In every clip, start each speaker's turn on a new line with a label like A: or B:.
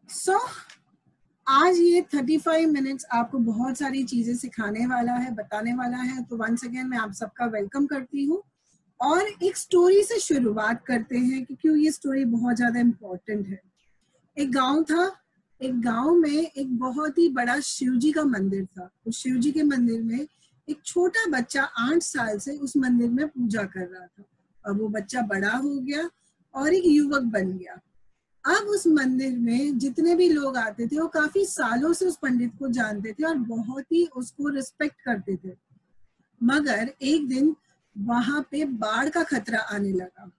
A: सो आज ये 35 मिनट्स आपको बहुत सारी चीजें सिखाने वाला है, बताने वाला है। तो वंस अगेन मैं आप सबका वेलकम करती हूँ और एक स्टोरी से शुरुआत करते हैं क्योंकि ये स्टोरी बहुत ज्यादा इम्पोर्टेंट है। एक गांव था, एक गांव में एक बहुत ही बड़ा शिव जी का मंदिर था। उस शिव जी के मंदिर में एक छोटा बच्चा 8 साल से उस मंदिर में पूजा कर रहा था और वो बच्चा बड़ा हो गया और एक युवक बन गया। अब उस मंदिर में जितने भी लोग आते थे वो काफी सालों से उस पंडित को जानते थे और बहुत ही उसको रिस्पेक्ट करते थे। मगर एक दिन वहां पे बाढ़ का खतरा आने लगा।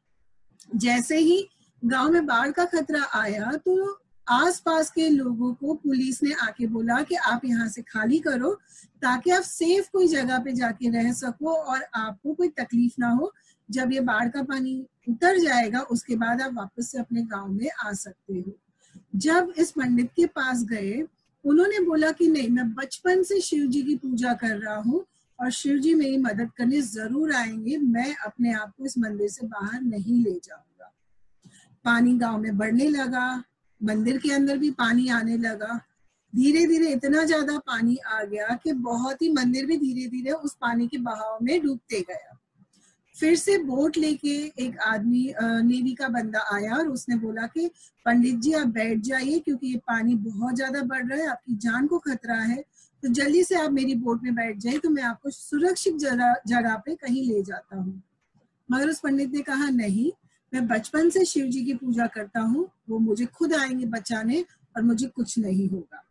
A: जैसे ही गांव में बाढ़ का खतरा आया तो आसपास के लोगों को पुलिस ने आके बोला कि आप यहाँ से खाली करो ताकि आप सेफ कोई जगह पे जाके रह सको और आपको कोई तकलीफ ना हो। जब ये बाढ़ का पानी उतर जाएगा उसके बाद आप वापस से अपने गांव में आ सकते हो। जब इस पंडित के पास गए, उन्होंने बोला कि नहीं, मैं बचपन से शिव जी की पूजा कर रहा हूँ और शिव जी मेरी मदद करने जरूर आएंगे। मैं अपने आप को इस मंदिर से बाहर नहीं ले जाऊंगा। पानी गांव में बढ़ने लगा, मंदिर के अंदर भी पानी आने लगा। धीरे धीरे इतना ज्यादा पानी आ गया कि बहुत ही मंदिर भी धीरे धीरे उस पानी के बहाव में डूबते गया। फिर से बोट लेके एक आदमी नेवी का बंदा आया और उसने बोला कि पंडित जी आप बैठ जाइए क्योंकि ये पानी बहुत ज्यादा बढ़ रहा है, आपकी जान को खतरा है, तो जल्दी से आप मेरी बोट में बैठ जाइए तो मैं आपको सुरक्षित जगह पे कहीं ले जाता हूँ। मगर उस पंडित ने कहा नहीं, मैं बचपन से शिव जी की पूजा करता हूँ, वो मुझे खुद आएंगे बचाने और मुझे कुछ नहीं होगा।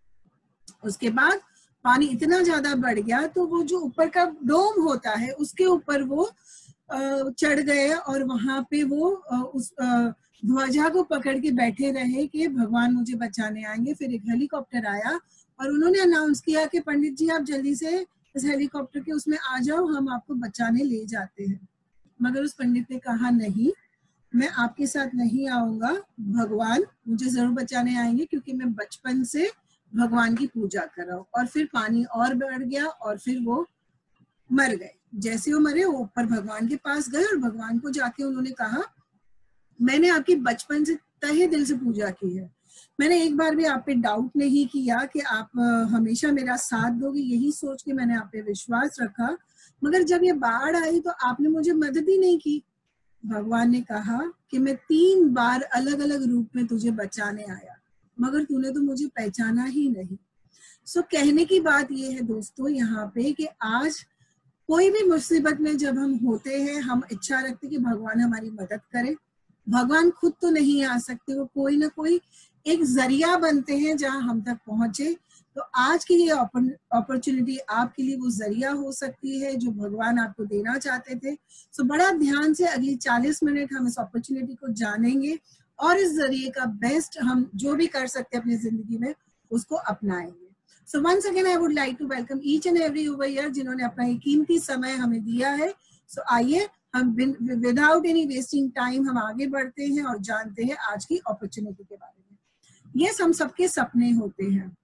A: उसके बाद पानी इतना ज्यादा बढ़ गया तो वो जो ऊपर का डोम होता है उसके ऊपर वो चढ़ गए और वहां पे वो उस ध्वजा को पकड़ के बैठे रहे कि भगवान मुझे बचाने आएंगे। फिर एक हेलीकॉप्टर आया और उन्होंने अनाउंस किया कि पंडित जी आप जल्दी से इस हेलीकॉप्टर के उसमें आ जाओ, हम आपको बचाने ले जाते हैं। मगर उस पंडित ने कहा नहीं, मैं आपके साथ नहीं आऊंगा, भगवान मुझे जरूर बचाने आएंगे क्योंकि मैं बचपन से भगवान की पूजा कर रहा हूँ। और फिर पानी और बढ़ गया और फिर वो मर गए। जैसे वो मरे वो ऊपर भगवान के पास गए और भगवान को जाके उन्होंने कहा मैंने आपकी बचपन से तहे दिल से पूजा की है, मैंने एक बार भी आप पे डाउट नहीं किया कि आप हमेशा मेरा साथ दोगे, यही सोच के मैंने आप पे विश्वास रखा। मगर जब ये बाढ़ आई तो आपने मुझे मदद ही नहीं की। भगवान ने कहा कि मैं 3 बार अलग अलग रूप में तुझे बचाने आया मगर तूने तो मुझे पहचाना ही नहीं। सो कहने की बात ये है दोस्तों यहाँ पे कि आज कोई भी मुसीबत में जब हम होते हैं हम इच्छा रखते कि भगवान हमारी मदद करे। भगवान खुद तो नहीं आ सकते, वो कोई ना कोई एक जरिया बनते हैं जहां हम तक पहुंचे। तो आज की ये अपॉर्चुनिटी आपके लिए वो जरिया हो सकती है जो भगवान आपको देना चाहते थे। सो बड़ा ध्यान से अगली 40 मिनट हम इस अपॉर्चुनिटी को जानेंगे और इस जरिए का बेस्ट हम जो भी कर सकते हैं अपनी जिंदगी में उसको अपनाएंगे। So once again I would like to welcome each and every over here जिन्होंने अपना ये कीमती समय हमें दिया है। So आइए हम विदाउट एनी वेस्टिंग टाइम हम आगे बढ़ते हैं और जानते हैं आज की अपॉर्चुनिटी के बारे में। यस, हम सबके सपने होते हैं,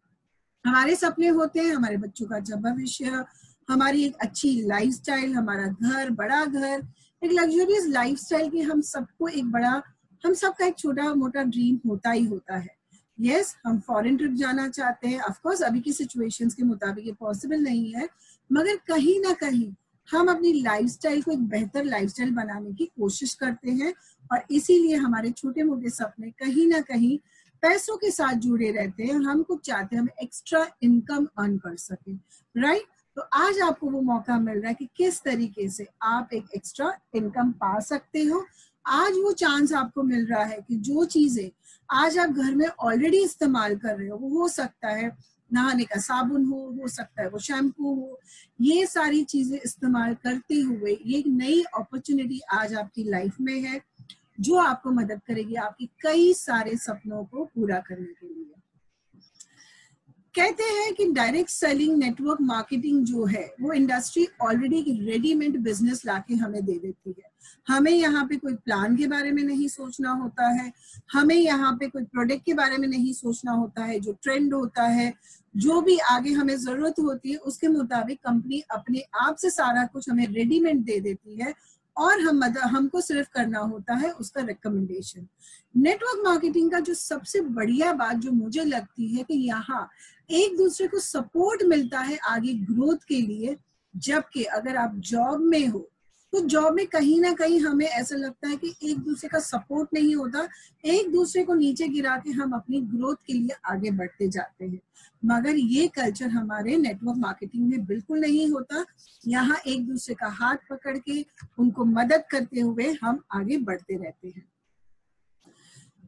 A: हमारे सपने होते हैं हमारे बच्चों का अच्छा भविष्य, हमारी एक अच्छी लाइफस्टाइल, हमारा घर, बड़ा घर, एक लग्जरियस लाइफस्टाइल की हम सबको एक बड़ा, हम सबका एक छोटा मोटा ड्रीम होता ही होता है। यस, हम फॉरेन ट्रिप जाना चाहते हैं। ऑफ कोर्स अभी की सिचुएशंस के मुताबिक ये पॉसिबल नहीं है, मगर कहीं ना कहीं हम अपनी लाइफस्टाइल को एक बेहतर लाइफस्टाइल बनाने की कोशिश करते हैं और इसीलिए हमारे छोटे मोटे सपने कहीं ना कहीं पैसों के साथ जुड़े रहते हैं। हम कुछ चाहते हैं हम एक्स्ट्रा इनकम अर्न कर सकें, राइट? तो आज आपको वो मौका मिल रहा है कि किस तरीके से आप एक एक्स्ट्रा इनकम पा सकते हो। आज वो चांस आपको मिल रहा है कि जो चीजें आज आप घर में ऑलरेडी इस्तेमाल कर रहे हो, वो हो सकता है नहाने का साबुन हो सकता है वो शैम्पू हो, ये सारी चीजें इस्तेमाल करते हुए ये एक नई अपॉर्चुनिटी आज आपकी लाइफ में है जो आपको मदद करेगी आपकी कई सारे सपनों को पूरा करने के लिए। कहते हैं कि डायरेक्ट सेलिंग नेटवर्क मार्केटिंग जो है वो इंडस्ट्री ऑलरेडी रेडीमेड बिजनेस लाके हमें दे देती है। हमें यहाँ पे कोई प्लान के बारे में नहीं सोचना होता है, हमें यहाँ पे कोई प्रोडक्ट के बारे में नहीं सोचना होता है। जो ट्रेंड होता है, जो भी आगे हमें जरूरत होती है उसके मुताबिक कंपनी अपने आप से सारा कुछ हमें रेडीमेड दे देती है और हमको सिर्फ करना होता है उसका रिकमेंडेशन। नेटवर्क मार्केटिंग का जो सबसे बढ़िया बात जो मुझे लगती है कि यहाँ एक दूसरे को सपोर्ट मिलता है आगे ग्रोथ के लिए। जबकि अगर आप जॉब में हो तो जॉब में कहीं ना कहीं हमें ऐसा लगता है कि एक दूसरे का सपोर्ट नहीं होता, एक दूसरे को नीचे गिरा के हम अपनी ग्रोथ के लिए आगे बढ़ते जाते हैं। मगर ये कल्चर हमारे नेटवर्क मार्केटिंग में बिल्कुल नहीं होता। यहाँ एक दूसरे का हाथ पकड़ के उनको मदद करते हुए हम आगे बढ़ते रहते हैं।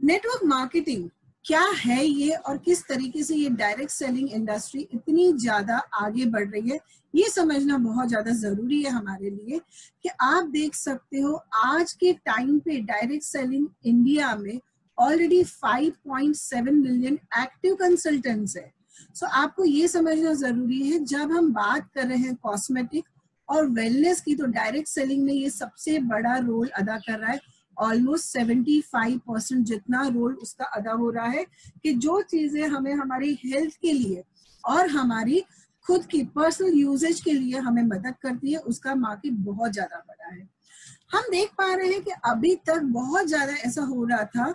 A: नेटवर्क मार्केटिंग क्या है ये और किस तरीके से ये डायरेक्ट सेलिंग इंडस्ट्री इतनी ज्यादा आगे बढ़ रही है, ये समझना बहुत ज्यादा जरूरी है हमारे लिए। कि आप देख सकते हो आज के टाइम पे डायरेक्ट सेलिंग इंडिया में ऑलरेडी 5.7 मिलियन एक्टिव कंसल्टेंट्स है। सो आपको ये समझना जरूरी है, जब हम बात कर रहे हैं कॉस्मेटिक और वेलनेस की, तो डायरेक्ट सेलिंग में ये सबसे बड़ा रोल अदा कर रहा है। ऑलमोस्ट 75% जितना रोल उसका अदा हो रहा है कि जो चीजें हमें हमारी हेल्थ के लिए और हमारी खुद की पर्सनल यूजेज के लिए हमें मदद करती है, उसका मार्केट बहुत ज्यादा बड़ा है। हम देख पा रहे हैं कि अभी तक बहुत ज्यादा ऐसा हो रहा था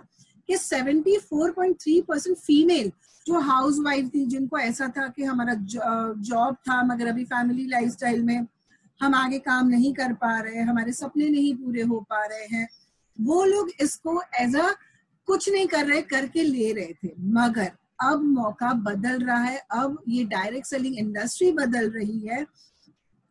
A: कि 74.3% फीमेल जो हाउस वाइफ थी, जिनको ऐसा था कि हमारा जॉब था मगर अभी फैमिली लाइफस्टाइल में हम आगे काम नहीं कर पा रहे हैं, हमारे सपने नहीं पूरे हो पा रहे हैं, वो लोग इसको एज अ कुछ नहीं कर रहे करके ले रहे थे। मगर अब मौका बदल रहा है, अब ये डायरेक्ट सेलिंग इंडस्ट्री बदल रही है।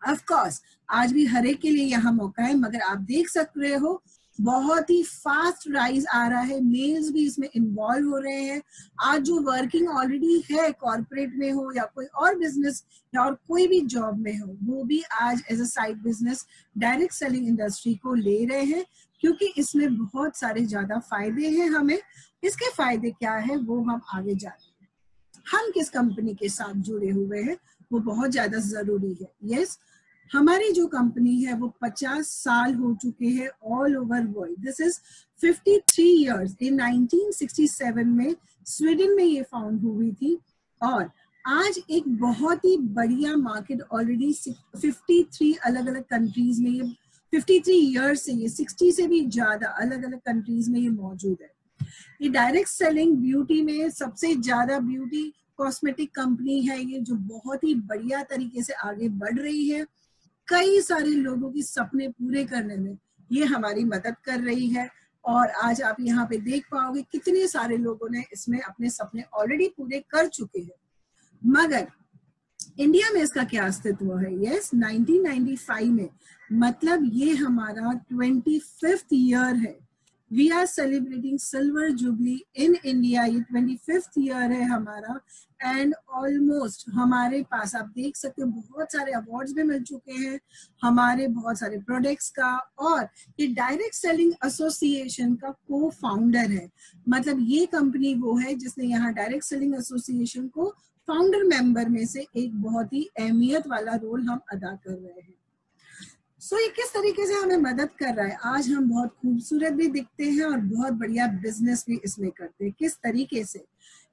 A: ऑफ कोर्स आज भी हर एक के लिए यहाँ मौका है, मगर आप देख सकते हो बहुत ही फास्ट राइज आ रहा है, मेल्स भी इसमें इन्वॉल्व हो रहे हैं। आज जो वर्किंग ऑलरेडी है कॉर्पोरेट में हो या कोई और बिजनेस या और कोई भी जॉब में हो, वो भी आज as a side business direct selling industry को ले रहे हैं, क्योंकि इसमें बहुत सारे ज्यादा फायदे हैं हमें। इसके फायदे क्या है वो हम आगे जानते हैं। हम किस कंपनी के साथ जुड़े हुए हैं वो बहुत ज्यादा जरूरी है। यस, हमारी जो कंपनी है वो 50 साल हो चुके हैं all over world. This is 53 years. In 1967 में स्वीडन में ये फाउंड हुई थी और आज एक बहुत ही बढ़िया मार्केट ऑलरेडी 53 अलग अलग कंट्रीज में, ये 53 इयर्स से ये 60 से भी ज्यादा अलग अलग कंट्रीज में ये मौजूद है। ये डायरेक्ट सेलिंग ब्यूटी में सबसे ज्यादा ब्यूटी कॉस्मेटिक कंपनी है ये, जो बहुत ही बढ़िया तरीके से आगे बढ़ रही है। कई सारे लोगों की सपने पूरे करने में ये हमारी मदद कर रही है। और आज आप यहाँ पे देख पाओगे कितने सारे लोगों ने इसमें अपने सपने ऑलरेडी पूरे कर चुके हैं। मगर इंडिया में इसका क्या अस्तित्व है? यस, 1995 में, मतलब ये हमारा 25th ईयर है। We are celebrating silver jubilee in India. ये 25th ईयर है हमारा। एंड ऑलमोस्ट हमारे पास आप देख सकते हो बहुत सारे अवार्ड्स भी मिल चुके हैं हमारे बहुत सारे प्रोडक्ट्स का। और ये डायरेक्ट सेलिंग एसोसिएशन का को फाउंडर है, मतलब ये कंपनी वो है जिसने यहाँ डायरेक्ट सेलिंग एसोसिएशन को फाउंडर मेंबर में से एक बहुत ही अहमियत वाला रोल हम अदा कर रहे हैं। सो ये किस तरीके से हमें मदद कर रहा है? आज हम बहुत खूबसूरत भी दिखते हैं और बहुत बढ़िया बिजनेस भी इसमें करते हैं। किस तरीके से?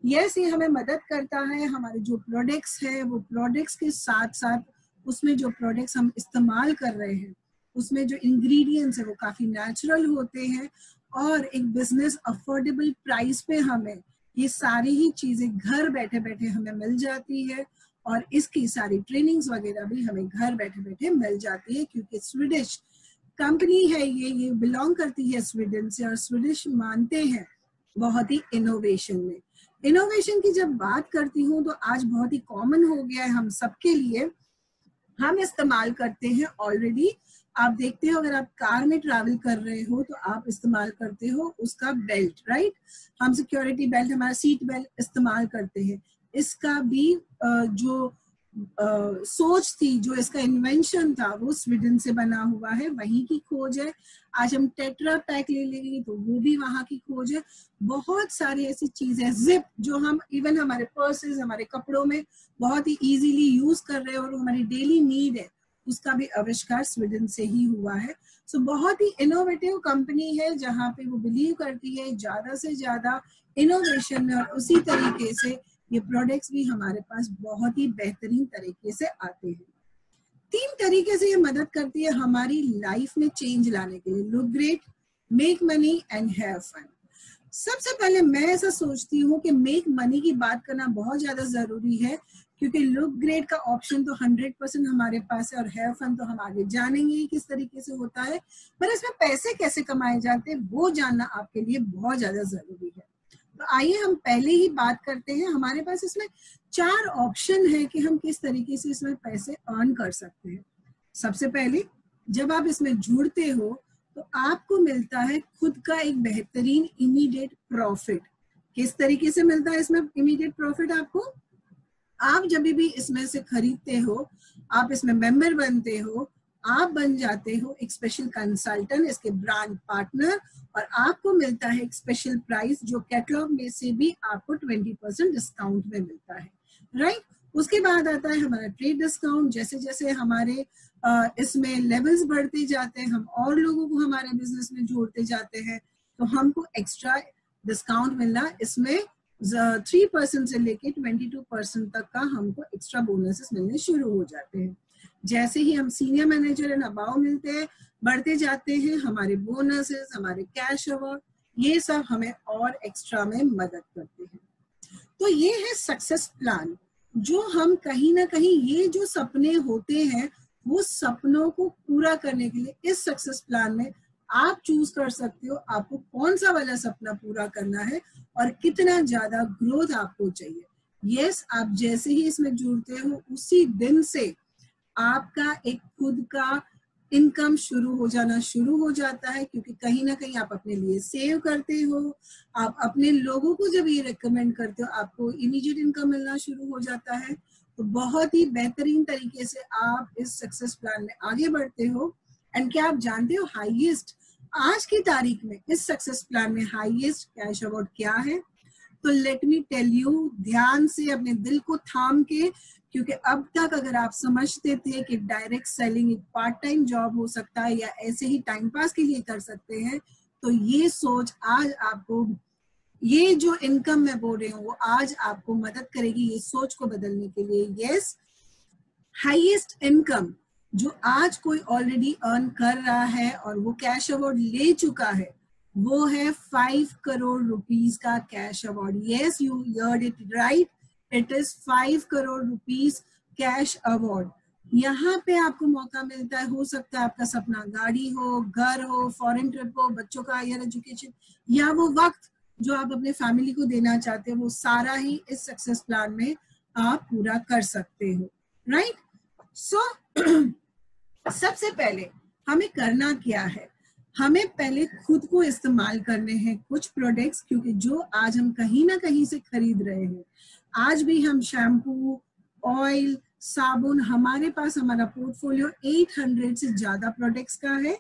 A: यस, ये हमें मदद करता है। हमारे जो प्रोडक्ट्स है वो प्रोडक्ट्स के साथ साथ उसमें जो प्रोडक्ट्स हम इस्तेमाल कर रहे हैं उसमें जो इंग्रेडिएंट्स है वो काफी नेचुरल होते हैं और एक बिजनेस अफोर्डेबल प्राइस पे हमें ये सारी ही चीजें घर बैठे बैठे हमें मिल जाती है। और इसकी सारी ट्रेनिंग्स वगैरह भी हमें घर बैठे बैठे मिल जाती है, क्योंकि स्वीडिश कंपनी है ये बिलोंग करती है स्वीडन से और स्वीडिश मानते हैं बहुत ही इनोवेशन में। इनोवेशन की जब बात करती हूँ तो आज बहुत ही कॉमन हो गया है हम सबके लिए। हम इस्तेमाल करते हैं ऑलरेडी, आप देखते हो अगर आप कार में ट्रैवल कर रहे हो तो आप इस्तेमाल करते हो उसका बेल्ट, राइट? हम सिक्योरिटी बेल्ट, हमारा सीट बेल्ट इस्तेमाल करते हैं। इसका भी जो सोच थी, जो इसका इन्वेंशन था वो स्वीडन से बना हुआ है, वहीं की खोज है। आज हम टेट्रा पैक ले लेंगे तो वो भी वहां की खोज है। बहुत सारी ऐसी चीजें, जिप जो हम इवन हमारे पर्सेस, हमारे कपड़ों में बहुत ही इजीली यूज कर रहे हैं और हमारी डेली नीड है, उसका भी आविष्कार स्वीडन से ही हुआ है। सो बहुत ही इनोवेटिव कंपनी है जहाँ पे वो बिलीव करती है ज्यादा से ज्यादा इनोवेशन में, और उसी तरीके से ये प्रोडक्ट्स भी हमारे पास बहुत ही बेहतरीन तरीके से आते हैं। 3 तरीके से ये मदद करती है हमारी लाइफ में चेंज लाने के लिए। Look great, make money and have fun. सबसे पहले मैं ऐसा सोचती हूँ कि मेक मनी की बात करना बहुत ज्यादा जरूरी है, क्योंकि लुक ग्रेट का ऑप्शन तो 100% हमारे पास है, और हैव फन तो हम आगे जानेंगे ही किस तरीके से होता है, पर इसमें पैसे कैसे कमाए जाते हैं वो जानना आपके लिए बहुत ज्यादा जरूरी है। तो आइए हम पहले ही बात करते हैं। हमारे पास इसमें 4 ऑप्शन है कि हम किस तरीके से इसमें पैसे अर्न कर सकते हैं। सबसे पहले, जब आप इसमें जुड़ते हो तो आपको मिलता है खुद का एक बेहतरीन इमीडिएट प्रॉफिट। किस तरीके से मिलता है इसमें इमीडिएट प्रॉफिट आपको? आप जब भी इसमें से खरीदते हो, आप इसमें मेंबर बनते हो, आप बन जाते हो एक स्पेशल कंसल्टेंट, इसके ब्रांड पार्टनर, और आपको मिलता है एक स्पेशल प्राइस जो कैटलॉग में से भी आपको 20% डिस्काउंट में मिलता है, राइट। उसके बाद आता है हमारा ट्रेड डिस्काउंट। जैसे जैसे हमारे इसमें लेवल्स बढ़ते जाते हैं, हम और लोगों को हमारे बिजनेस में जोड़ते जाते हैं, तो हमको एक्स्ट्रा डिस्काउंट मिलना, इसमें 3% से लेके 22% तक का हमको एक्स्ट्रा बोनसेस मिलने शुरू हो जाते हैं। जैसे ही हम सीनियर मैनेजर एंड अबाव मिलते हैं, बढ़ते जाते हैं हमारे बोनसेस, हमारे कैश अवार्ड, ये सब हमें और एक्स्ट्रा में मदद करते हैं। तो ये है सक्सेस प्लान, जो हम कहीं ना कहीं ये जो सपने होते हैं वो सपनों को पूरा करने के लिए इस सक्सेस प्लान में आप चूज कर सकते हो आपको कौन सा वाला सपना पूरा करना है और कितना ज्यादा ग्रोथ आपको चाहिए। यस, आप जैसे ही इसमें जुड़ते हो उसी दिन से आपका एक खुद का इनकम शुरू हो जाना शुरू हो जाता है, क्योंकि कहीं ना कहीं आप अपने लिए सेव करते हो, आप अपने लोगों को जब ये रिकमेंड करते हो आपको इमीडिएट इनकम मिलना शुरू हो जाता है। तो बहुत ही बेहतरीन तरीके से आप इस सक्सेस प्लान में आगे बढ़ते हो। एंड क्या आप जानते हो हाईएस्ट आज की तारीख में इस सक्सेस प्लान में हाईएस्ट कैश अवार्ड क्या है? तो लेट मी टेल यू, ध्यान से अपने दिल को थाम के, क्योंकि अब तक अगर आप समझते थे कि डायरेक्ट सेलिंग एक पार्ट टाइम जॉब हो सकता है या ऐसे ही टाइम पास के लिए कर सकते हैं, तो ये सोच आज आपको, ये जो इनकम मैं बोल रही हूँ वो आज आपको मदद करेगी ये सोच को बदलने के लिए। यस, हाईएस्ट इनकम जो आज कोई ऑलरेडी अर्न कर रहा है और वो कैश अवार्ड ले चुका है, वो है 5 करोड़ रुपीस का cash award. Yes, you heard it right, it is 5 crore rupees cash award. यहाँ पे आपको मौका मिलता है, हो सकता है आपका सपना गाड़ी हो, घर हो, फॉरेन ट्रिप हो, बच्चों का हायर एजुकेशन, या वो वक्त जो आप अपने फैमिली को देना चाहते हो, वो सारा ही इस सक्सेस प्लान में आप पूरा कर सकते हो, राइट। सो सबसे पहले हमें करना क्या है? हमें पहले खुद को इस्तेमाल करने हैं कुछ प्रोडक्ट्स, क्योंकि जो आज हम कहीं ना कहीं से खरीद रहे हैं, आज भी हम शैम्पू, ऑयल, साबुन, हमारे पास हमारा पोर्टफोलियो 800 से ज्यादा प्रोडक्ट्स का है।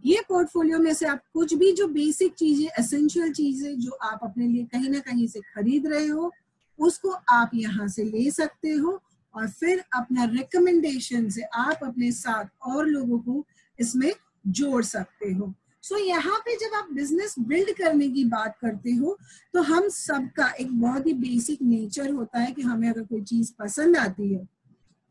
A: ये पोर्टफोलियो में से आप कुछ भी जो बेसिक चीजें, एसेंशियल चीजें जो आप अपने लिए कहीं ना कहीं से खरीद रहे हो, उसको आप यहाँ से ले सकते हो, और फिर अपना रिकमेंडेशन से आप अपने साथ और लोगों को इसमें जोड़ सकते हो। सो यहाँ पे जब आप बिजनेस बिल्ड करने की बात करते हो, तो हम सबका एक बहुत ही बेसिक नेचर होता है कि हमें अगर कोई चीज पसंद आती है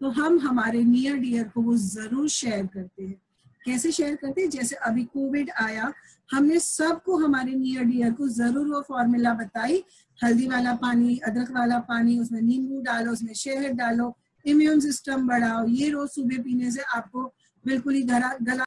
A: तो हम हमारे नियर डियर को वो जरूर शेयर करते हैं। कैसे शेयर करते हैं? जैसे अभी कोविड आया, हमने सबको, हमारे नियर डियर को जरूर वो फॉर्मूला बताई, हल्दी वाला पानी, अदरक वाला पानी, उसमें नींबू डालो, उसमें शहद डालो, इम्यून सिस्टम बढ़ाओ, ये रोज सुबह पीने से आपको बिल्कुल ही गला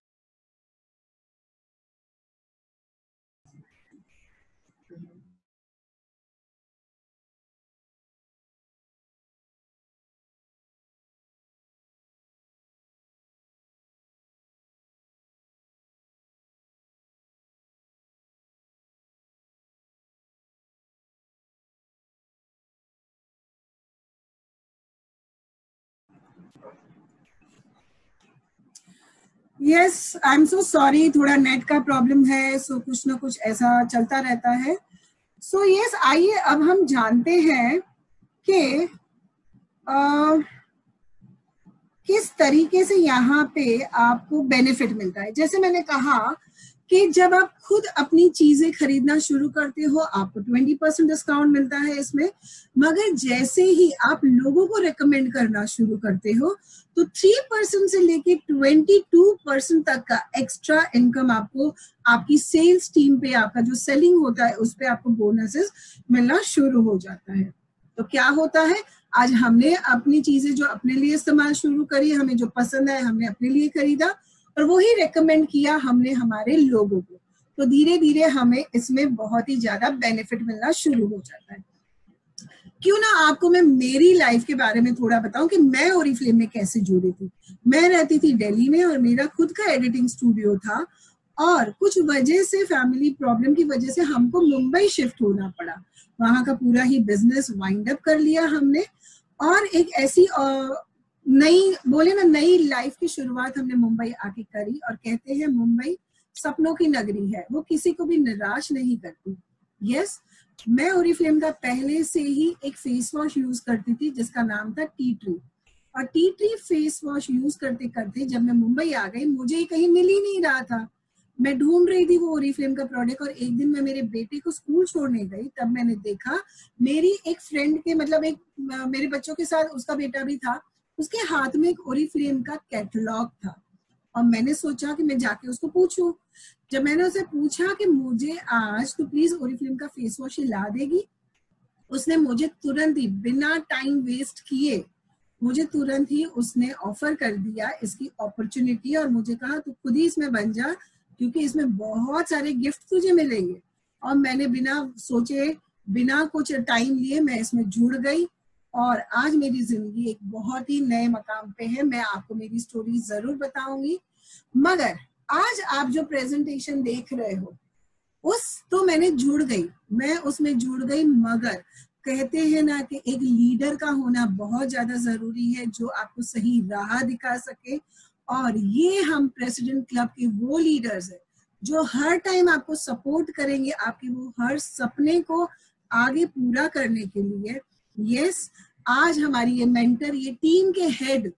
A: yes, I am so sorry, थोड़ा नेट का प्रॉब्लम है, सो कुछ ना कुछ ऐसा चलता रहता है। सो यस, आइए अब हम जानते हैं कि किस तरीके से यहाँ पे आपको बेनिफिट मिलता है। जैसे मैंने कहा कि जब आप खुद अपनी चीजें खरीदना शुरू करते हो आपको 20% डिस्काउंट मिलता है इसमें, मगर जैसे ही आप लोगों को रेकमेंड करना शुरू करते हो तो 3% से लेके 22% तक का एक्स्ट्रा इनकम आपको आपकी सेल्स टीम पे, आपका जो सेलिंग होता है उस पे आपको बोनसेस मिलना शुरू हो जाता है। तो क्या होता है, आज हमने अपनी चीजें जो अपने लिए इस्तेमाल शुरू करी, हमें जो पसंद है हमने अपने लिए खरीदा और वही रेकमेंड किया हमने हमारे लोगों को, तो धीरे धीरे हमें इसमें बहुत ही ज्यादा बेनिफिट मिलना शुरू हो जाता है। क्यों ना आपको मैं मेरी लाइफ के बारे में थोड़ा बताऊं कि मैं ओरिफ्लेम में कैसे जुड़ी थी। मैं रहती थी दिल्ली में और मेरा खुद का एडिटिंग स्टूडियो था और कुछ वजह से, फैमिली प्रॉब्लम की वजह से हमको मुंबई शिफ्ट होना पड़ा। वहां का पूरा ही बिजनेस वाइंड अप कर लिया हमने और एक ऐसी नई, बोले ना, नई लाइफ की शुरुआत हमने मुंबई आके करी। और कहते हैं मुंबई सपनों की नगरी है, वो किसी को भी निराश नहीं करती। यस, मैं ओरिफ्लेम का पहले से ही एक फेस वॉश यूज करती थी जिसका नाम था टी ट्री, और tea tree face wash use करते करते जब मैं मुंबई आ गई मुझे कहीं मिल ही नहीं रहा था। मैं ढूंढ रही थी वो ओरिफ्लेम का प्रोडक्ट और एक दिन मैं मेरे बेटे को स्कूल छोड़ने गई, तब मैंने देखा मेरी एक फ्रेंड के, मतलब एक मेरे बच्चों के साथ उसका बेटा भी था, उसके हाथ में एक ओरिफ्लेम का कैटलॉग था और मैंने सोचा कि मैं जाके उसको पूछूं। जब मैंने उसे पूछा कि मुझे आज तो प्लीज ओरिफ्लेम का फेस वॉश ला देगी, उसने मुझे तुरंत ही बिना टाइम वेस्ट किए मुझे तुरंत ही उसने ऑफर कर दिया इसकी अपॉर्चुनिटी और मुझे कहा तू खुद ही इसमें बन जा क्योंकि इसमें बहुत सारे गिफ्ट तुझे मिलेंगे। और मैंने बिना सोचे, बिना कुछ टाइम लिए मैं इसमें जुड़ गई और आज मेरी जिंदगी एक बहुत ही नए मकाम पे है। मैं आपको मेरी स्टोरी जरूर बताऊंगी, मगर आज आप जो प्रेजेंटेशन देख रहे हो तो मैंने जुड़ गई, मैं उसमें जुड़ गई। मगर कहते हैं ना कि एक लीडर का होना बहुत ज्यादा जरूरी है जो आपको सही राह दिखा सके, और ये हम प्रेसिडेंट क्लब के वो लीडर्स हैं जो हर टाइम आपको सपोर्ट करेंगे आपके वो हर सपने को आगे पूरा करने के लिए। यस, आज हमारी ये मेंटर, ये टीम के हेड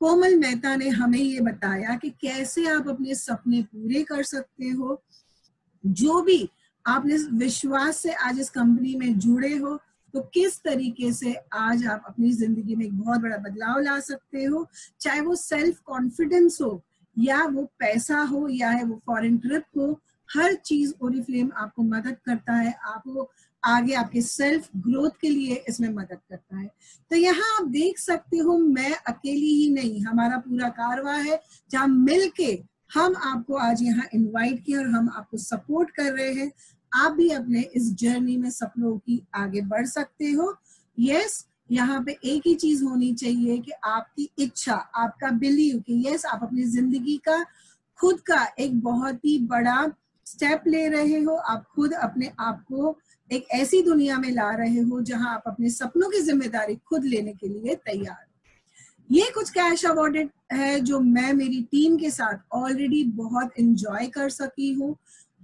A: कोमल मेहता ने हमें ये बताया कि कैसे आप अपने सपने पूरे कर सकते हो। जो भी आपने विश्वास से आज इस कंपनी में जुड़े हो तो किस तरीके से आज आप अपनी जिंदगी में एक बहुत बड़ा बदलाव ला सकते हो, चाहे वो सेल्फ कॉन्फिडेंस हो या वो पैसा हो या है वो फॉरेन ट्रिप हो, हर चीज ओरिफ्लेम आपको मदद करता है, आपको आगे आपके सेल्फ ग्रोथ के लिए इसमें मदद करता है। तो यहाँ आप देख सकते हो मैं अकेली ही नहीं, हमारा पूरा कारवा है जहाँ मिलके हम आपको आज यहाँ इनवाइट किया और हम आपको सपोर्ट कर रहे हैं। आप भी अपने इस जर्नी में सपनों की आगे बढ़ सकते हो। यस, यहाँ पे एक ही चीज होनी चाहिए कि आपकी इच्छा, आपका बिलीव कि यस आप अपनी जिंदगी का खुद का एक बहुत ही बड़ा स्टेप ले रहे हो, आप खुद अपने आप को एक ऐसी दुनिया में ला रहे हो जहां आप अपने सपनों की जिम्मेदारी खुद लेने के लिए तैयार। ये कुछ कैश अवॉर्डेड है जो मैं मेरी टीम के साथ ऑलरेडी बहुत एंजॉय कर सकी हूँ।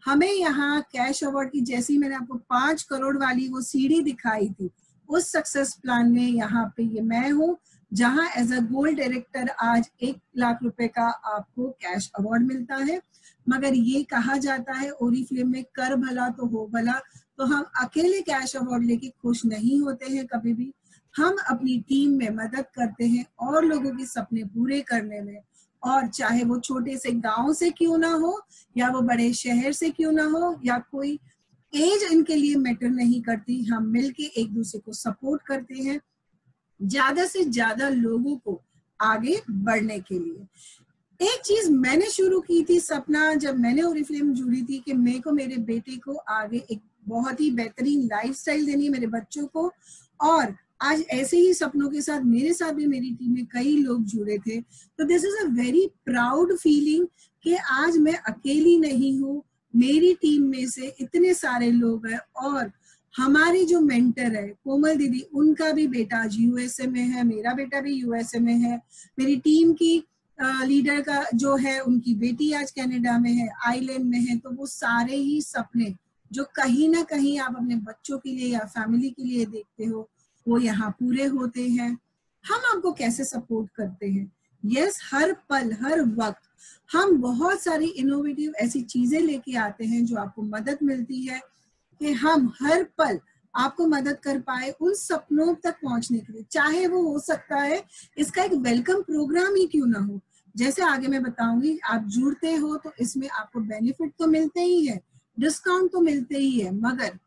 A: हमें यहाँ कैश अवार्ड की, जैसी मैंने आपको 5 करोड़ वाली वो सीढ़ी दिखाई थी, उस सक्सेस प्लान में यहाँ पे ये मैं हूँ जहाँ एज अ गोल्ड डायरेक्टर आज 1 लाख रुपए का आपको कैश अवार्ड मिलता है। मगर ये कहा जाता है ओरिफ्लेम में कर भला तो हो भला, तो हम अकेले कैश अवार्ड लेके खुश नहीं होते हैं कभी भी। हम अपनी टीम में मदद करते हैं और लोगों के सपने पूरे करने में, और चाहे वो छोटे से गांव से क्यों ना हो या वो बड़े शहर से क्यों ना हो या कोई एज इनके लिए मैटर नहीं करती, हम मिलके एक दूसरे को सपोर्ट करते हैं ज्यादा से ज्यादा लोगों को आगे बढ़ने के लिए। एक चीज मैंने शुरू की थी सपना, जब मैंने ओरिफ्लेम जुड़ी थी, कि मेरे को मेरे बेटे को आगे एक बहुत ही बेहतरीन लाइफस्टाइल देनी है मेरे बच्चों को। और आज ऐसे ही सपनों के साथ मेरे साथ भी मेरी टीम में कई लोग जुड़े थे। तो this is a very proud feeling कि आज मैं अकेली नहीं हूँ, मेरी टीम में से इतने सारे लोग हैं। और हमारी जो मेंटर है कोमल दीदी, उनका भी बेटा आज यूएसए में है, मेरा बेटा भी यूएसए में है, मेरी टीम की लीडर का जो है उनकी बेटी आज कनाडा में है, आइलैंड में है। तो वो सारे ही सपने जो कहीं ना कहीं आप अपने बच्चों के लिए या फैमिली के लिए देखते हो वो यहाँ पूरे होते हैं। हम आपको कैसे सपोर्ट करते हैं? यस, हर पल हर वक्त हम बहुत सारी इनोवेटिव ऐसी चीजें लेके आते हैं जो आपको मदद मिलती है कि हम हर पल आपको मदद कर पाए उन सपनों तक पहुंचने के लिए। चाहे वो हो सकता है इसका एक वेलकम प्रोग्राम ही क्यों ना हो, जैसे आगे मैं बताऊंगी। आप जुड़ते हो तो इसमें आपको बेनिफिट तो मिलते ही है, डिस्काउंट तो मिलते ही है, मगर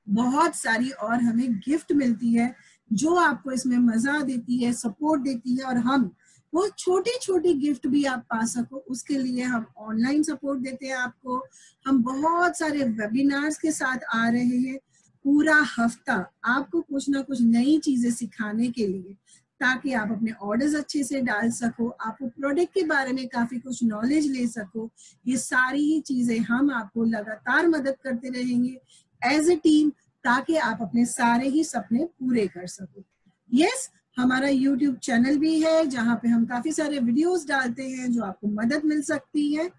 A: बहुत सारी और हमें गिफ्ट मिलती है जो आपको इसमें मजा देती है, सपोर्ट देती है। और हम वो छोटी छोटी गिफ्ट भी आप पा सको उसके लिए हम ऑनलाइन सपोर्ट देते हैं आपको। हम बहुत सारे वेबिनार्स के साथ आ रहे हैं पूरा हफ्ता आपको कुछ ना कुछ नई चीजें सिखाने के लिए, ताकि आप अपने ऑर्डर्स अच्छे से डाल सको, आपको प्रोडक्ट के बारे में काफी कुछ नॉलेज ले सको। ये सारी ही चीजें हम आपको लगातार मदद करते रहेंगे एज ए टीम, ताकि आप अपने सारे ही सपने पूरे कर सको। यस, हमारा YouTube चैनल भी है जहां पे हम काफी सारे वीडियोस डालते हैं जो आपको मदद मिल सकती है,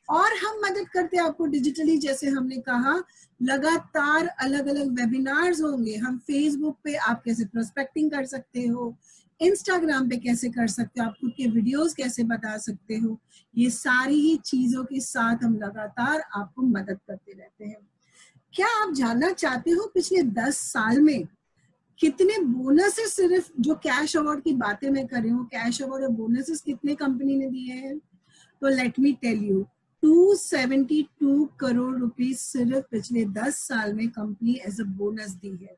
A: और हम मदद करते हैं आपको डिजिटली। जैसे हमने कहा, लगातार अलग अलग वेबिनार्स होंगे। हम फेसबुक पे आप कैसे प्रोस्पेक्टिंग कर सकते हो, इंस्टाग्राम पे कैसे कर सकते हो, आप खुद के वीडियोस कैसे बता सकते हो, ये सारी ही चीजों के साथ हम लगातार आपको मदद करते रहते हैं। क्या आप जानना चाहते हो पिछले 10 साल में कितने बोनसेस, सिर्फ जो कैश अवार्ड की बातें मैं कर रही हूँ, कैश अवार्ड और बोनसेस कितने कंपनी ने दिए हैं? तो let me tell you, 272 crore rupees सिर्फ पिछले 10 साल में कंपनी एज अ बोनस दी है।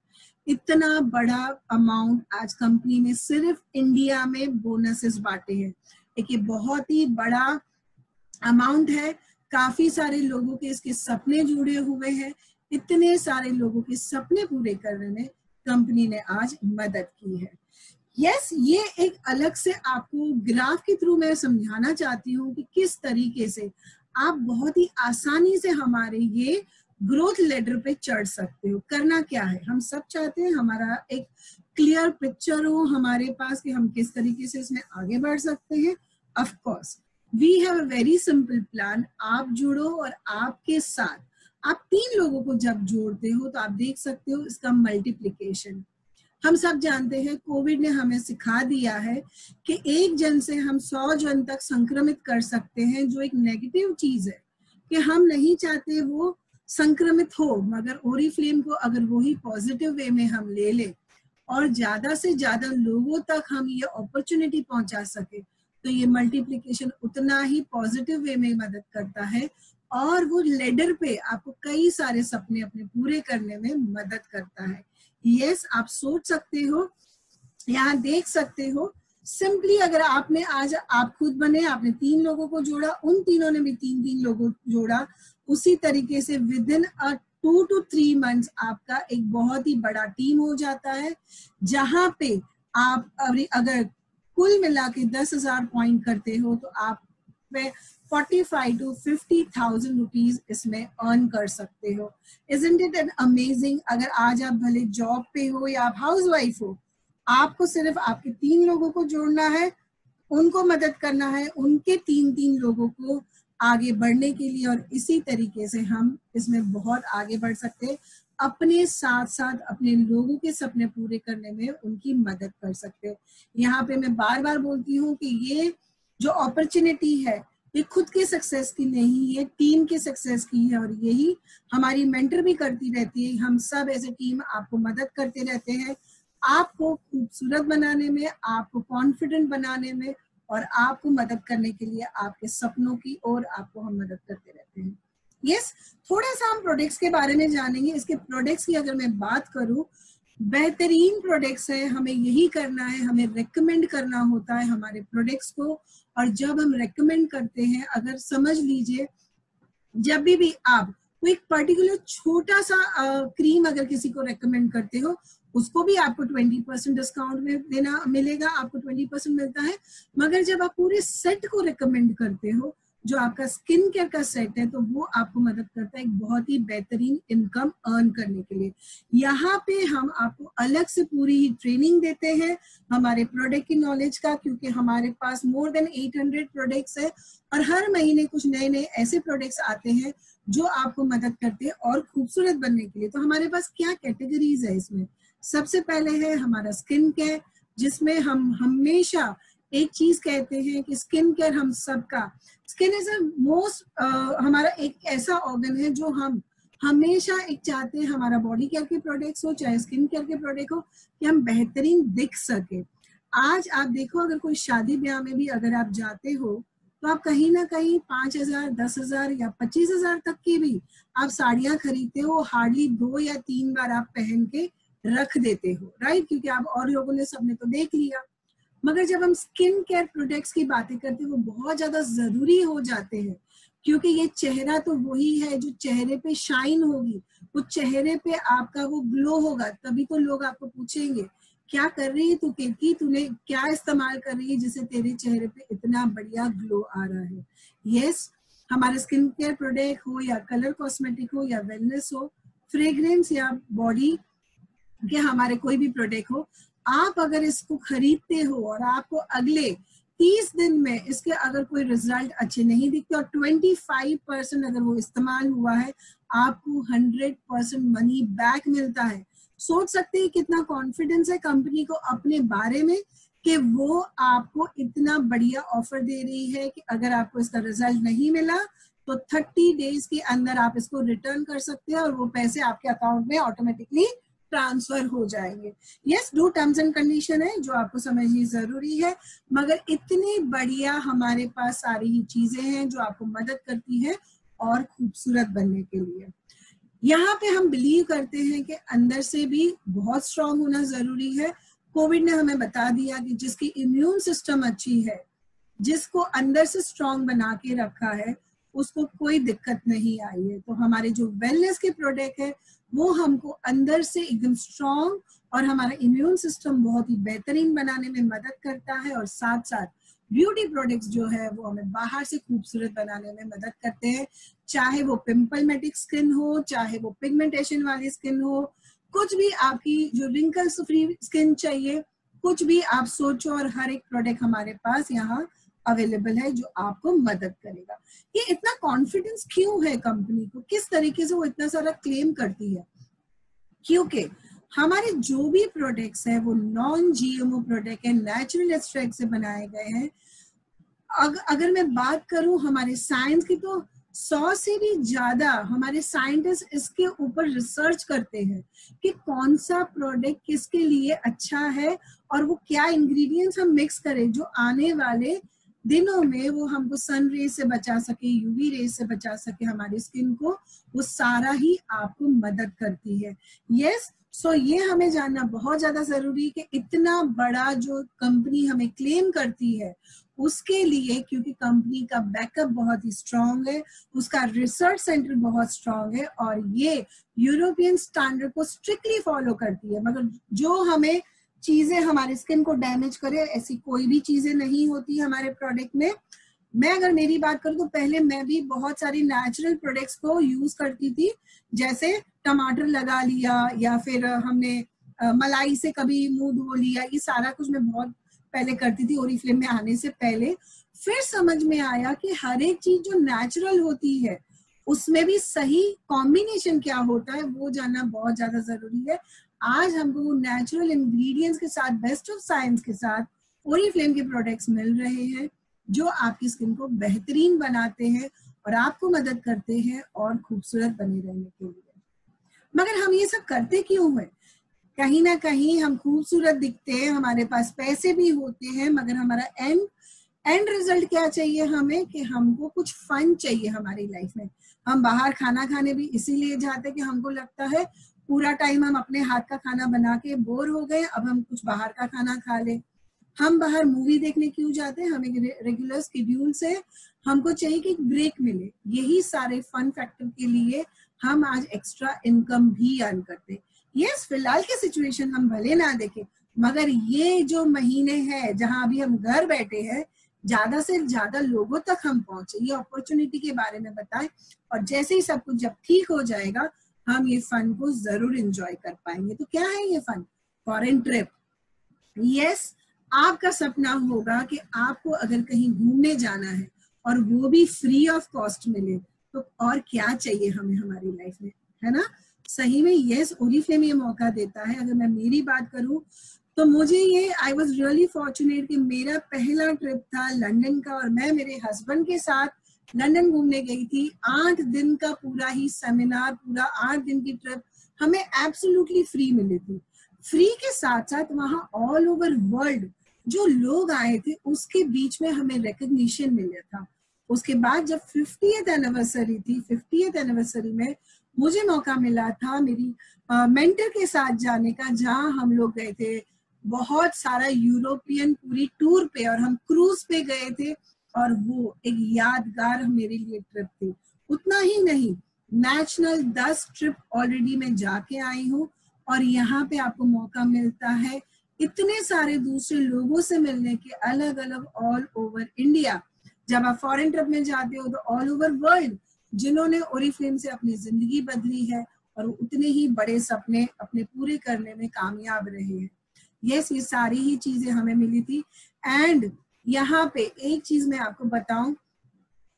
A: इतना बड़ा अमाउंट आज कंपनी ने सिर्फ इंडिया में बोनसेस बांटे हैं। एक ये बहुत ही बड़ा अमाउंट है, काफी सारे लोगों के इसके सपने जुड़े हुए हैं। इतने सारे लोगों के सपने पूरे करने में कंपनी ने आज मदद की है। यस, ये एक अलग से आपको ग्राफ के थ्रू मैं समझाना चाहती हूँ कि किस तरीके से आप बहुत ही आसानी से हमारे ये ग्रोथ लेडर पे चढ़ सकते हो। करना क्या है, हम सब चाहते हैं हमारा एक क्लियर पिक्चर हो हमारे पास कि हम किस तरीके से इसमें आगे बढ़ सकते हैं। Of course we have a very simple plan. आप जुड़ो और आपके साथ आप 3 लोगों को जब जोड़ते हो तो आप देख सकते हो इसका मल्टीप्लिकेशन। हम सब जानते हैं कोविड ने हमें सिखा दिया है कि एक जन से हम 100 जन तक संक्रमित कर सकते हैं, जो एक नेगेटिव चीज है कि हम नहीं चाहते वो संक्रमित हो, मगर ओरिफ्लेम को अगर वही पॉजिटिव वे में हम ले ले और ज्यादा से ज्यादा लोगों तक हम ये अपॉर्चुनिटी पहुंचा सके, तो ये मल्टीप्लिकेशन उतना ही पॉजिटिव वे में मदद करता है और वो लेडर पे आपको कई सारे सपने अपने पूरे करने में मदद करता है। यस, आप सोच सकते हो, यहाँ देख सकते हो, सिंपली अगर आपने आज आप खुद बने, आपने 3 लोगों को जोड़ा, उन तीनों ने भी 3-3 लोगों को जोड़ा, उसी तरीके से विद इन 2 to 3 मंथ्स आपका एक बहुत ही बड़ा टीम हो जाता है, जहां पे आप अगर कुल मिला के 10,000 पॉइंट करते हो तो आप 45 to 50,000 रुपीज इसमें अर्न कर सकते हो। Isn't it an amazing? अगर आज आप भले जॉब पे हो या आप हाउसवाइफ हो, आपको सिर्फ आपके 3 लोगों को जोड़ना है, उनको मदद करना है, उनके 3-3 लोगों को आगे बढ़ने के लिए, और इसी तरीके से हम इसमें बहुत आगे बढ़ सकते हैं। अपने साथ साथ अपने लोगों के सपने पूरे करने में उनकी मदद कर सकते हैं। यहाँ पे मैं बार बार बोलती हूँ कि ये जो अपॉर्चुनिटी है ये खुद के सक्सेस की नहीं, ये टीम के सक्सेस की है, और यही हमारी मेंटर भी करती रहती है। हम सब एज ए टीम आपको मदद करते रहते हैं, आपको खूबसूरत बनाने में, आपको कॉन्फिडेंट बनाने में, और आपको मदद करने के लिए आपके सपनों की ओर आपको हम मदद करते रहते हैं। यस, थोड़ा सा हम प्रोडक्ट्स के बारे में जानेंगे। इसके प्रोडक्ट्स की अगर मैं बात करूं, बेहतरीन प्रोडक्ट्स है, हमें यही करना है, हमें रेकमेंड करना होता है हमारे प्रोडक्ट्स को। और जब हम रेकमेंड करते हैं, अगर समझ लीजिए जब भी आप कोई पर्टिकुलर छोटा सा क्रीम अगर किसी को रेकमेंड करते हो, उसको भी आपको 20% डिस्काउंट में देना मिलेगा, आपको 20% मिलता है। मगर जब आप पूरे सेट को रेकमेंड करते हो, जो आपका स्किन केयर का सेट है, तो वो आपको मदद करता है एक बहुत ही बेहतरीन इनकम अर्न करने के लिए। यहाँ पे हम आपको अलग से पूरी ही ट्रेनिंग देते हैं हमारे प्रोडक्ट की नॉलेज का, क्योंकि हमारे पास मोर देन 800 प्रोडक्ट्स है और हर महीने कुछ नए नए ऐसे प्रोडक्ट्स आते हैं जो आपको मदद करते हैं और खूबसूरत बनने के लिए। तो हमारे पास क्या कैटेगरीज है इसमें? सबसे पहले है हमारा स्किन केयर, जिसमें हम हमेशा एक चीज कहते हैं कि स्किन केयर हम सबका, स्किन इज अ मोस्ट, हमारा एक ऐसा ऑर्गन है जो हम हमेशा एक चाहते हैं हमारा बॉडी केयर के प्रोडक्ट्स हो चाहे स्किन केयर के प्रोडक्ट हो कि हम बेहतरीन दिख सके। आज आप देखो अगर कोई शादी ब्याह में भी अगर आप जाते हो तो आप कहीं ना कहीं 5,000, 10,000 या 25,000 तक की भी आप साड़ियां खरीदते हो, हार्डली 2 या 3 बार आप पहन के रख देते हो, राइट, क्योंकि आप और लोगों ने सबने तो देख लिया। मगर जब हम स्किन केयर प्रोडक्ट्स की बातें करते हैं वो बहुत ज्यादा जरूरी हो जाते हैं, क्योंकि ये चेहरा तो वही है जो चेहरे पे शाइन होगी, वो चेहरे पे आपका वो ग्लो होगा, तभी तो लोग आपको पूछेंगे क्या कर रही है तू केतकी, तूने क्या इस्तेमाल कर रही है जिससे तेरे चेहरे पे इतना बढ़िया ग्लो आ रहा है। यस, हमारे स्किन केयर प्रोडक्ट हो या कलर कॉस्मेटिक हो या वेलनेस हो, फ्रेग्रेंस या बॉडी के हमारे कोई भी प्रोडक्ट हो, आप अगर इसको खरीदते हो और आपको अगले 30 दिन में इसके अगर कोई रिजल्ट अच्छे नहीं दिखते और 25% अगर वो इस्तेमाल हुआ है, आपको 100% मनी बैक मिलता है। सोच सकते हैं कितना कॉन्फिडेंस है कंपनी को अपने बारे में कि वो आपको इतना बढ़िया ऑफर दे रही है कि अगर आपको इसका रिजल्ट नहीं मिला तो 30 डेज के अंदर आप इसको रिटर्न कर सकते हैं और वो पैसे आपके अकाउंट में ऑटोमेटिकली ट्रांसफर हो जाएंगे। यस, दो टर्म्स एंड कंडीशन है जो आपको समझनी जरूरी है, मगर इतनी बढ़िया हमारे पास सारी ही चीजें हैं जो आपको मदद करती है और खूबसूरत बनने के लिए। यहाँ पे हम बिलीव करते हैं कि अंदर से भी बहुत स्ट्रांग होना जरूरी है। कोविड ने हमें बता दिया कि जिसकी इम्यून सिस्टम अच्छी है, जिसको अंदर से स्ट्रांग बना के रखा है, उसको कोई दिक्कत नहीं आई है। तो हमारे जो वेलनेस के प्रोडक्ट है वो हमको अंदर से एकदम स्ट्रांग और हमारा इम्यून सिस्टम बहुत ही बेहतरीन बनाने में मदद करता है, और साथ साथ ब्यूटी प्रोडक्ट्स जो है वो हमें बाहर से खूबसूरत बनाने में मदद करते हैं, चाहे वो पिंपलमेटिक स्किन हो, चाहे वो पिगमेंटेशन वाली स्किन हो, कुछ भी आपकी जो रिंकल्स फ्री स्किन चाहिए, कुछ भी आप सोचो, और हर एक प्रोडक्ट हमारे पास यहाँ अवेलेबल है जो आपको मदद करेगा। ये इतना कॉन्फिडेंस क्यों है कंपनी को, किस तरीके से वो इतना सारा क्लेम करती है? क्योंकि हमारे जो भी प्रोडक्ट्स है वो नॉन जीएमओ प्रोडक्ट है, नेचुरल एक्सट्रैक्ट से बनाए गए हैं। अगर मैं बात करूं हमारे साइंस की, तो 100 से भी ज्यादा हमारे साइंटिस्ट इसके ऊपर रिसर्च करते हैं कि कौन सा प्रोडक्ट किसके लिए अच्छा है और वो क्या इंग्रेडिएंट्स हम मिक्स करें जो आने वाले दिनों में वो हमको सन रेज से बचा सके, यूवी रेज से बचा सके हमारी स्किन को, वो सारा ही आपको मदद करती है। यस, सो ये हमें जानना बहुत ज्यादा जरूरी है कि इतना बड़ा जो कंपनी हमें क्लेम करती है उसके लिए, क्योंकि कंपनी का बैकअप बहुत ही स्ट्रांग है, उसका रिसर्च सेंटर बहुत स्ट्रांग है और ये यूरोपियन स्टैंडर्ड को स्ट्रिक्टली फॉलो करती है। मगर जो हमें चीजें हमारे स्किन को डैमेज करे ऐसी कोई भी चीजें नहीं होती हमारे प्रोडक्ट में। मैं अगर मेरी बात करूं तो पहले मैं भी बहुत सारी नेचुरल प्रोडक्ट्स को यूज करती थी, जैसे टमाटर लगा लिया या फिर हमने मलाई से कभी मुंह धो लिया, ये सारा कुछ मैं बहुत पहले करती थी ओरिफ्लेम में आने से पहले। फिर समझ में आया कि हर एक चीज जो नेचुरल होती है उसमें भी सही कॉम्बिनेशन क्या होता है वो जानना बहुत ज्यादा जरूरी है। आज हमको वो नेचुरल इंग्रेडिएंट्स के साथ, बेस्ट ऑफ साइंस के साथ ओरिफ्लेम के प्रोडक्ट्स मिल रहे हैं जो आपकी स्किन को बेहतरीन बनाते हैं और आपको मदद करते हैं और खूबसूरत बने रहने के लिए। मगर हम ये सब करते क्यों हैं? कहीं ना कहीं हम खूबसूरत दिखते हैं, हमारे पास पैसे भी होते हैं, मगर हमारा एंड रिजल्ट क्या चाहिए हमें कि हमको कुछ फन चाहिए हमारी लाइफ में। हम बाहर खाना खाने भी इसीलिए जाते हैं कि हमको लगता है पूरा टाइम हम अपने हाथ का खाना बना के बोर हो गए, अब हम कुछ बाहर का खाना खा ले। हम बाहर मूवी देखने क्यों जाते हैं? हमें रेगुलर शेड्यूल से हमको चाहिए कि ब्रेक मिले। यही सारे फन फैक्टर के लिए हम आज एक्स्ट्रा इनकम भी अर्न करते हैं। यस, फिलहाल की सिचुएशन हम भले ना देखें, मगर ये जो महीने हैं जहां अभी हम घर बैठे हैं, ज्यादा से ज्यादा लोगों तक हम पहुंचे, ये अपॉर्चुनिटी के बारे में बताएं, और जैसे ही सब कुछ जब ठीक हो जाएगा हम ये फन को जरूर एंजॉय कर पाएंगे। तो क्या है ये फन? Foreign trip. यस, आपका सपना होगा कि आपको अगर कहीं घूमने जाना है और वो भी फ्री ऑफ कॉस्ट मिले, तो और क्या चाहिए हमें हमारी लाइफ में, है ना? सही में यस, ओरिफ्लेम ये मौका देता है। अगर मैं मेरी बात करूं तो मुझे ये आई वॉज रियली फॉर्चुनेट कि मेरा पहला ट्रिप था लंदन का और मैं मेरे हस्बैंड के साथ लंदन घूमने गई थी। 8 दिन का पूरा ही सेमिनार, पूरा 8 दिन की ट्रिप हमें एब्सोल्युटली फ्री मिली थी। फ्री के साथ साथ वहाँ ऑल ओवर वर्ल्ड जो लोग आए थे उसके बीच में हमें रिकग्निशन मिला था। उसके बाद जब 50th एनिवर्सरी थी, 50th एनिवर्सरी में मुझे मौका मिला था मेरी मेंटर के साथ जाने का, जहाँ हम लोग गए थे बहुत सारा यूरोपियन पूरी टूर पे और हम क्रूज पे गए थे और वो एक यादगार मेरे लिए ट्रिप थी। उतना ही नहीं, नेशनल 10 ट्रिप ऑलरेडी मैं जाके आई हूँ और यहाँ पे आपको मौका मिलता है इतने सारे दूसरे लोगों से मिलने के, अलग अलग ऑल ओवर इंडिया। जब आप फॉरेन ट्रिप में जाते हो तो ऑल ओवर वर्ल्ड जिन्होंने ओरिफ्लेम से अपनी जिंदगी बदली है और उतने ही बड़े सपने अपने पूरे करने में कामयाब रहे हैं। यस, ये सारी ही चीजें हमें मिली थी। एंड यहाँ पे एक चीज मैं आपको बताऊं,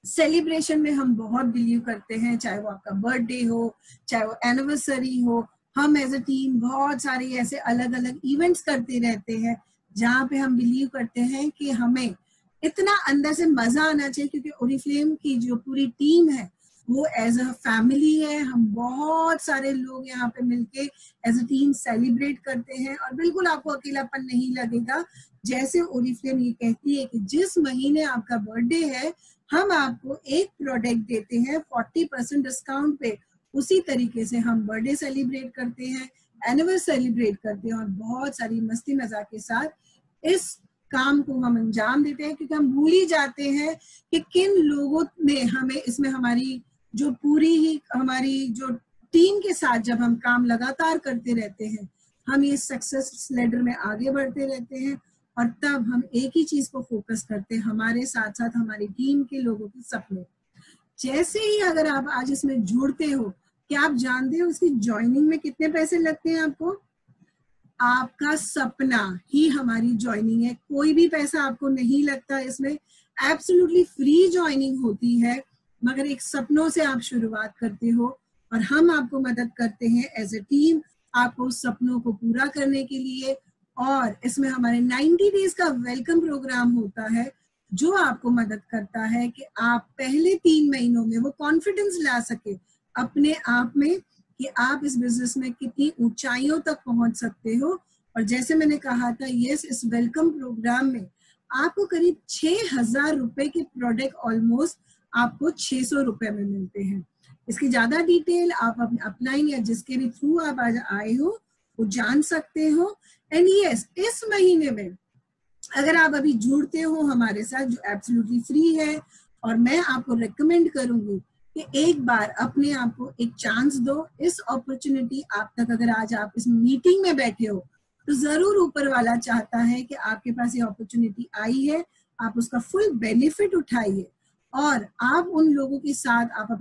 A: सेलिब्रेशन में हम बहुत बिलीव करते हैं, चाहे वो आपका बर्थडे हो, चाहे वो एनिवर्सरी हो। हम एज अ टीम बहुत सारे ऐसे अलग अलग इवेंट्स करते रहते हैं जहाँ पे हम बिलीव करते हैं कि हमें इतना अंदर से मजा आना चाहिए, क्योंकि ओरिफ्लेम की जो पूरी टीम है वो एज अ फैमिली है। हम बहुत सारे लोग यहाँ पे मिलके एज अ टीम सेलिब्रेट करते हैं और बिल्कुल आपको अकेलापन नहीं लगेगा। जैसे ओरिफ्लेम ये कहती है कि जिस महीने आपका बर्थडे है हम आपको एक प्रोडक्ट देते हैं 40% डिस्काउंट पे, उसी तरीके से हम बर्थडे सेलिब्रेट करते हैं, एनिवर्सरी सेलिब्रेट करते हैं और बहुत सारी मस्ती मजाक के साथ इस काम को हम अंजाम देते हैं, क्योंकि हम भूल ही जाते हैं कि किन लोगों ने हमें इसमें हमारी जो पूरी ही हमारी जो टीम के साथ जब हम काम लगातार करते रहते हैं, हम ये सक्सेस लेडर में आगे बढ़ते रहते हैं और तब हम एक ही चीज को फोकस करते हैं, हमारे साथ साथ हमारी टीम के लोगों के सपने। जैसे ही अगर आप आज इसमें जुड़ते हो, क्या आप जानते हो इसकी ज्वाइनिंग में कितने पैसे लगते हैं आपको? आपका सपना ही हमारी ज्वाइनिंग है, कोई भी पैसा आपको नहीं लगता इसमें, एब्सोल्युटली फ्री ज्वाइनिंग होती है। मगर एक सपनों से आप शुरुआत करते हो और हम आपको मदद करते हैं एज अ टीम आपको सपनों को पूरा करने के लिए। और इसमें हमारे 90 डेज का वेलकम प्रोग्राम होता है जो आपको मदद करता है कि आप पहले 3 महीनों में वो कॉन्फिडेंस ला सके अपने आप में कि आप इस बिजनेस में कितनी ऊंचाइयों तक पहुंच सकते हो। और जैसे मैंने कहा था, यस, इस वेलकम प्रोग्राम में आपको करीब 6,000 रुपए के प्रोडक्ट ऑलमोस्ट आपको 600 रुपए में मिलते हैं। इसकी ज्यादा डिटेल आप अपने अपलाइन या जिसके भी थ्रू आप आज आए हो वो जान सकते हो। एंड यस, इस महीने में अगर आप अभी जुड़ते हो हमारे साथ, जो एब्सोल्युटली फ्री है, और मैं आपको रिकमेंड करूंगी कि एक बार अपने आप को एक चांस दो। इस अपॉर्चुनिटी आप तक अगर आज आप इस मीटिंग में बैठे हो तो जरूर ऊपर वाला चाहता है कि आपके पास ये अपॉर्चुनिटी आई है, आप उसका फुल बेनिफिट उठाइए और आप उन लोगों के साथ आप